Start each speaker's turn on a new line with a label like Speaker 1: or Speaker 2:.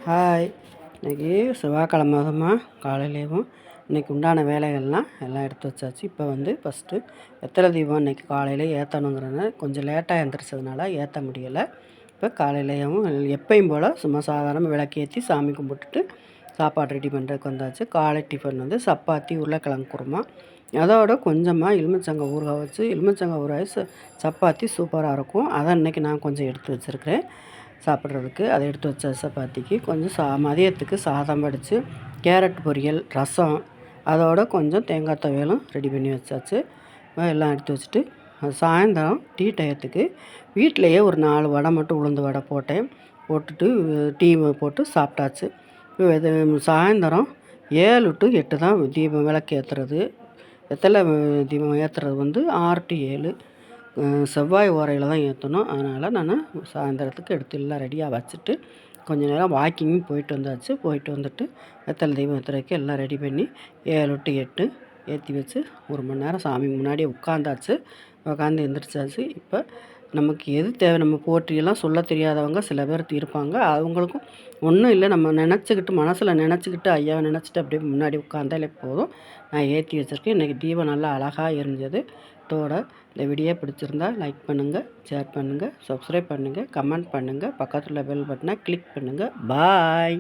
Speaker 1: Hi. இன்றைக்கி செவ்வாய்க்கிழமை காலையிலேயும் இன்றைக்கி உண்டான வேலைகள்லாம் எல்லாம் எடுத்து வச்சாச்சு. இப்போ ஃபஸ்ட்டு வெத்தலை தீபம் இன்றைக்கி காலையில் ஏற்றணுங்கிறத கொஞ்சம் லேட்டாக எழுந்திரிச்சதுனால ஏற்ற முடியலை. இப்போ காலையிலேயும் எப்பயும் போல் சும்மா சாதாரண விளக்கேற்றி சாமி கும்பிட்டுட்டு சாப்பாடு ரெடி பண்ணுறதுக்கு வந்தாச்சு. காலை டிஃபன் சப்பாத்தி உருளைக்கிழங்கு குருமா, அதோட கொஞ்சமாக எலுமிச்சங்காய் ஊறுகாய் வச்சு எலுமிச்சங்காய் ஊறுகாய் சப்பாத்தி சூப்பராக இருக்கும். அதை இன்றைக்கி நான் கொஞ்சம் எடுத்து வச்சுருக்கிறேன் சாப்பிட்றதுக்கு. அதை எடுத்து வச்ச சப்பாத்திக்கு கொஞ்சம் மதியத்துக்கு சாதம் வடித்து கேரட் பொரியல், ரசம், அதோட கொஞ்சம் தேங்காய் துவையலும் ரெடி பண்ணி வச்சாச்சு. எல்லாம் எடுத்து வச்சுட்டு சாயந்தரம் டீ டயத்துக்கு வீட்டிலையே ஒரு 4 வடை மட்டும் உளுந்து வடை போட்டுட்டு டீ போட்டு சாப்பிட்டாச்சு. இது சாயந்தரம் 7 to 8 தான் தீபம் விளக்கு ஏற்றுறது. வெத்தலை தீபம் ஏற்றுறது 6 to 7 செவ்வாய் ஓரையில் தான் ஏற்றணும். அதனால் நான் சாயந்தரத்துக்கு எடுத்து எல்லாம் ரெடியாக வச்சுட்டு கொஞ்சம் நேரம் வாக்கிங் போயிட்டு வந்தாச்சு. போயிட்டு வந்துட்டு வெத்தலை தீபம் ஏற்றுறதுக்கு எல்லாம் ரெடி பண்ணி 7 to 8 ஏற்றி வச்சு 1 மணி நேரம் சாமி முன்னாடியே உட்காந்தாச்சு. உட்காந்து எந்திரிச்சாச்சு. இப்போ நமக்கு எது தேவை, நம்ம போற்றியெல்லாம் சொல்ல தெரியாதவங்க சில பேர் இருப்பாங்க. அவங்களுக்கும் ஒன்றும் இல்லை, நம்ம மனசில் நினச்சிக்கிட்டு ஐயாவை நினச்சிட்டு அப்படியே முன்னாடி உட்காந்தாலே போதும். நான் ஏற்றி வச்சுருக்கேன். இன்றைக்கி தீபம் நல்லா அழகாக எரிஞ்சது. இதோட இந்த வீடியோ பிடிச்சிருந்தா லைக் பண்ணுங்கள், ஷேர் பண்ணுங்கள், சப்ஸ்கிரைப் பண்ணுங்கள், கமெண்ட் பண்ணுங்கள், பக்கத்தில் பெல் பட்டனை கிளிக் பண்ணுங்கள். பாய்.